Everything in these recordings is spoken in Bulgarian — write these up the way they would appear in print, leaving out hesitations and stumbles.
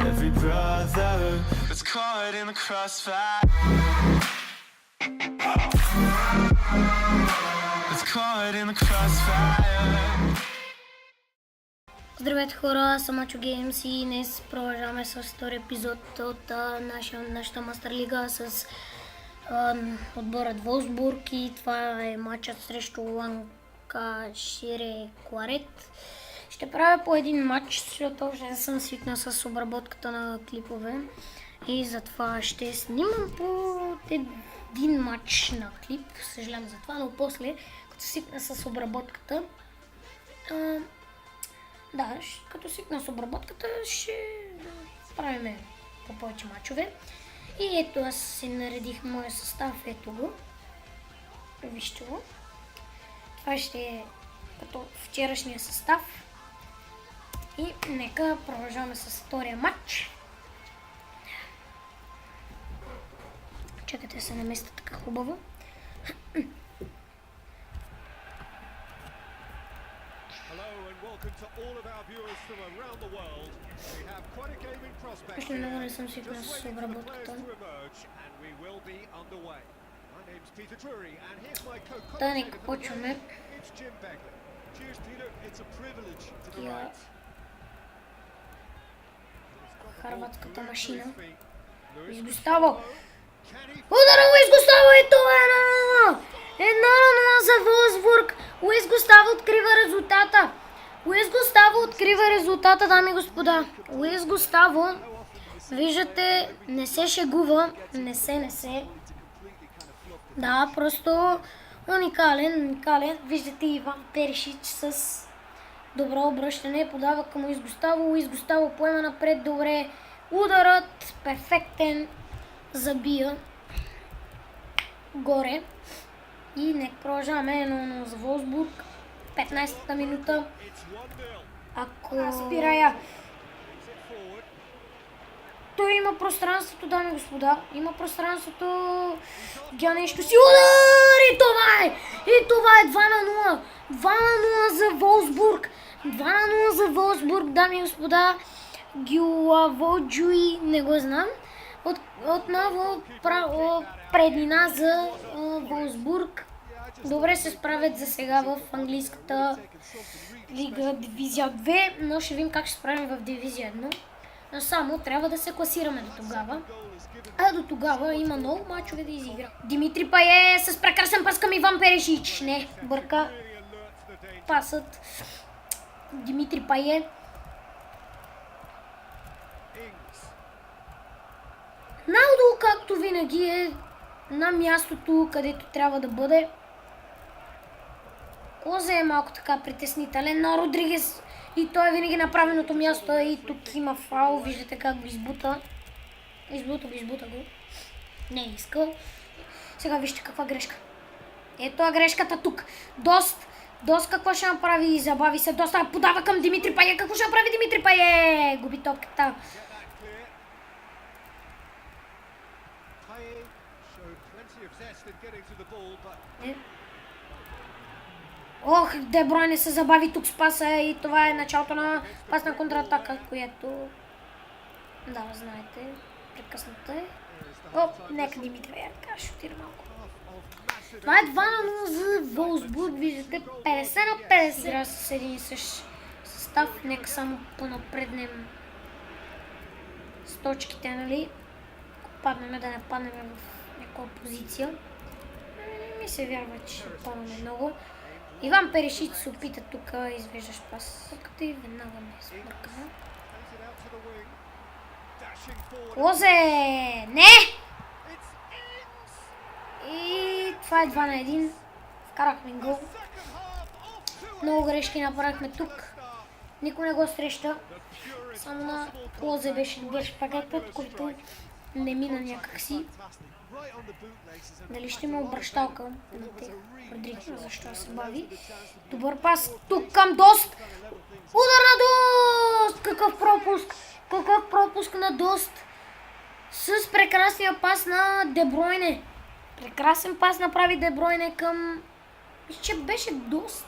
every brother that's caught in the crossfire. That's caught in the crossfire. Здравейте хора, аз съм Ачо Геймс и днес продължаваме с втори епизод от нашата Мастер Лига с отборът Волсбург и това е матчът срещу Ланкашире Кларет. Ще правя по един матч, защото още не съм свикнал с обработката на клипове и затова ще снимам по един матч на клип, съжалявам за това, но после, като свикна с обработката, като свикна с обработката, ще правим по повече мачове. И ето аз си наредих моя състав, ето го. Вижте го. Това ще е като вчерашния състав. И нека продължаваме с втория матч. Чакайте се на места така хубаво. Още много не съм свикнал с обработката. Да, нека почваме. Харватската машина. Луис Густаво! Удара Луис Густаво и това е 1-0! 1-0 за Волсбург! Луис Густаво открива резултата! Луис Густаво открива резултата, дами и господа. Луис Густаво, виждате, не се шегува, не се. Да, просто уникален. Виждате Иван Перишич с добро обръщане, подава към Луис Густаво. Луис Густаво поема напред, добре. Ударът, перфектен, забия горе. И нека продължаваме 1-0 за Волсбург. 15-та минута. Ако спирая. Той има пространството, дами и господа. Има пространството. Тя нещо си удар! И това е 2-0. 2-0 за Волсбург. 2-0 за Волсбург, дами и господа. Гюлаводжуи, не го знам. Отново преднина за Волсбург. Добре се справят за сега в английската лига Дивизия 2, но ще видим как ще справим в Дивизия 1. Но само трябва да се класираме до тогава. А до тогава има много мачове да изигра. Димитри Пае с прекрасен пас към Иван Перишич. Не, бърка пасът. Димитри Пае. Налдо, както винаги, е на мястото, където трябва да бъде. Козе е малко така притеснителен, но Родригес и той е винаги на правилното място и тук има фаул, виждате как го избута. Избута го. Не е искал. Сега вижте каква грешка. Ето е грешката тук. Дост какво ще направи? Забави се доста. Подава към Димитри Пае. Какво ще направи Димитри Пае? Губи топката. Ох, Де Бройне се забави тук с паса и това е началото на пасна контратака, която... Да, знаете, прекъсната е. О, нека Димитри Пае шутира малко. Това е 2-0 за Волсбург, виждате, 50/50 трябва с един и същ състав. Нека само понапреднем с точките, нали? Паднем, да не паднем в някаква позиция. Не ми се вярва, че падаме много. Иван Перишич се опита тук, извеждаш пас. И веднага ме смърка. Лозе! Не! И това е 2-1. Вкарахме гол. Много грешки направихме тук. Никой не го среща. Само на Лозе беше добър шпагатът, който не мина някакси. Дали ще има обръщалка на тех Родригес, защо се бави. Добър пас тук към Дост. Удар на Дост! Какъв пропуск на Дост. С прекрасния пас на Де Бройне. Прекрасен пас направи Де Бройне към... Мисля, че беше Дост.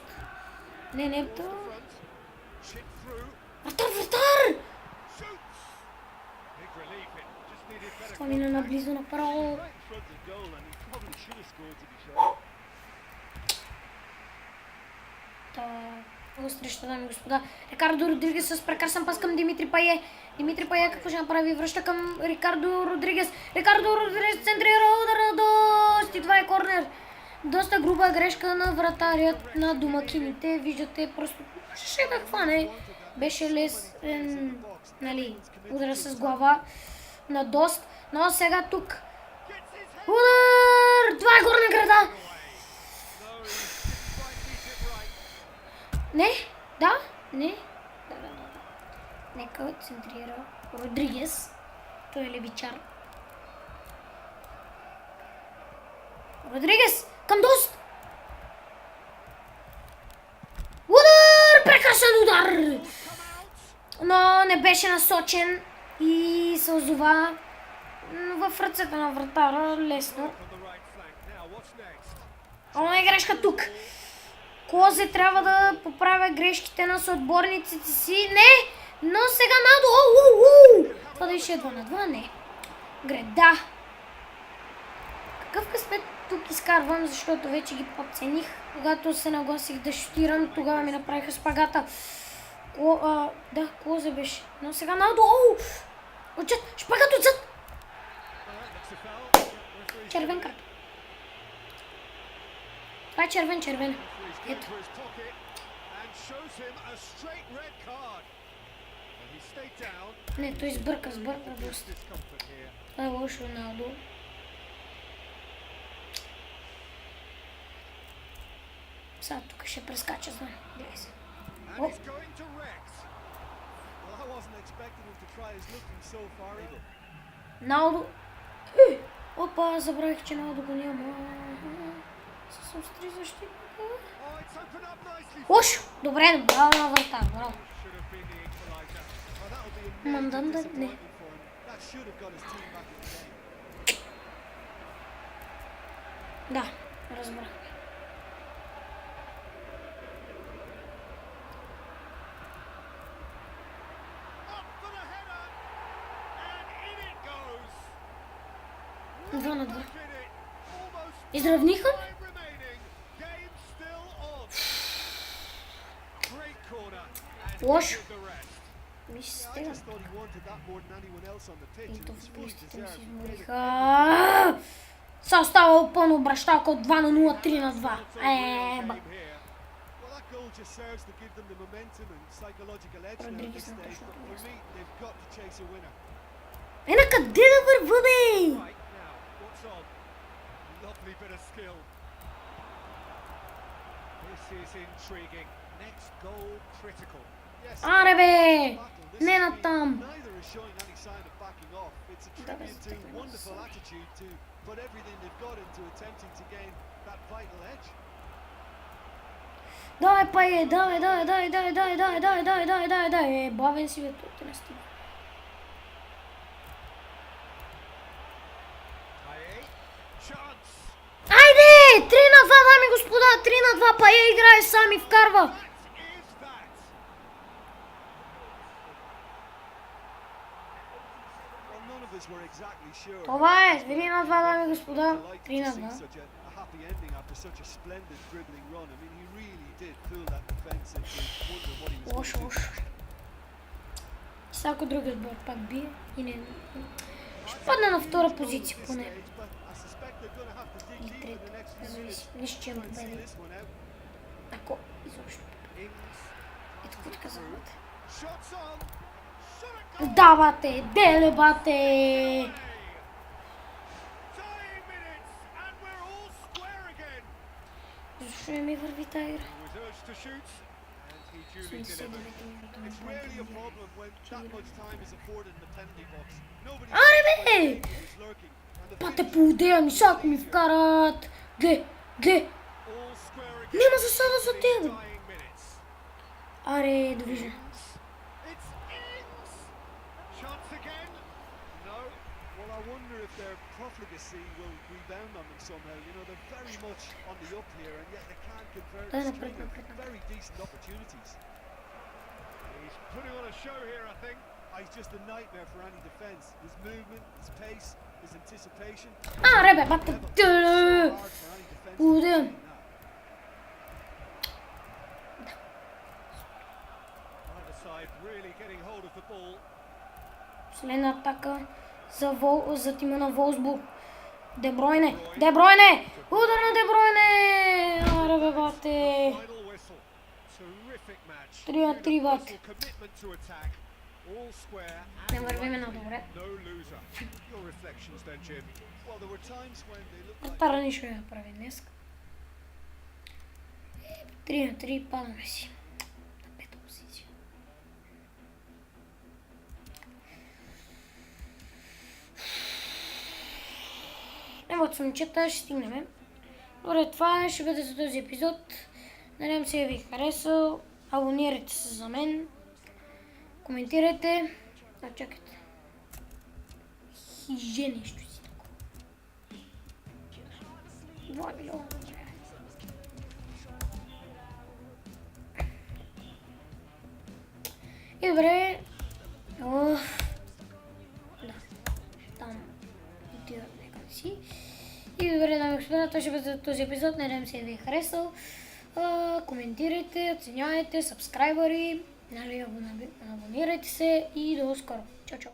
Не, то... Вратар! Това мина наблизо направо. Много среща, дами и господа. Рикардо Родригес с прекрасен пас към Димитри Пае. Димитри Пае какво ще направи? Връща към Рикардо Родригес. Рикардо Родригес центрира удара дост. И това е корнер. Доста груба грешка на вратарят на домакините. Виждате, просто ще да хване. Беше лесен, нали, удара с глава на дост. Но сега тук. Удар! Това е горна града. Не? Да? Не? Да. Нека центрира Родригес. Той е левичар. Родригес! Към дост! Удар! Прекрасен удар! Но не беше насочен и се озова в ръцете на вратара лесно. Но е грешка тук. Клозе трябва да поправя грешките на съотборниците си. Не! Но сега надо. Това да беше 2 на 2? Не. Греда. Какъв късмет тук изкарвам, защото вече ги подцених. Когато се нагласих да шутирам, тогава ми направиха спагата. Да, Клозе беше. Но сега надо. Отчет! Шпагат отзад! Червен карт. Това е червен. Ето. Не, той сбърка доста. Това е лошо Роналдо. Сега тук ще прескача, знам. Гледай се. Роналдо. Опа, забравих, че Роналдо го няма. Съвсем с 3 защитника. Лошо! Добре, браво на врата, браво. Манданда, не. Да, разбрах. Два на два. Изравниха? Лошо. Мисля, стига. Ето футболистите ми си измориха. Са остава пълно обращалка от 2 на 0, 3 на 2. Еба. Родригес на точното място. На къде да върва, бе? Аре, бе! Не натам! Давай, Пае, давай! Бавен си, бе, тук не стига. Айде! 3 на 2, дами и господа! 3 на 2, Пае играе сам и вкарва! Това е! 3 на 2, дами и господа! 3 на 2. Лошо. Всяко други отбор пак бие и не... Ще падна на втора позиция поне. И трета. Зависи. Нищо, че имам победи. Ако изобщо победи. Ето какво така завате. Да, бате! Деле, бате! Защо не ми върви тази игра? Аре, бе! Пате по удея ми, сега ако ми вкарат! Ге! Няма засада за теб! Аре, довиждане. Дай напред. he's just a nightmare for any defense. His movement, his pace, his anticipation. Аре бе, бате. So hard for any defense. Удем. Either side really getting hold of the ball. Последна атака за тима на Волсбург. Де Бройне. Де Бройне! Удар на Де Бройне! Аре бе, бате. Final whistle. Terrific match. 3-3, бате. Beautiful commitment to attack. All square Не and вървиме на добре. no loser. Your reflections then, Jim. Well, there were times when they looked like Тара нищо не прави днес. 3-3 падаме си. На пета позиция. Ево, момчета, ще стигнем. Добре, това ще бъде за този епизод. Надявам се ви е харесал. Абонирайте се за мен. Коментирайте. Чакайте. Хиже нещо си такова. 2 милиона. И добре. Да. Там. Отива някъде си. И добре, дами и господа, това ще бъде за този епизод. Надявам се ви е харесал. Коментирайте, оценявайте, сабскрайбъри, нали, абонирайте се и до скоро. Чао, чао!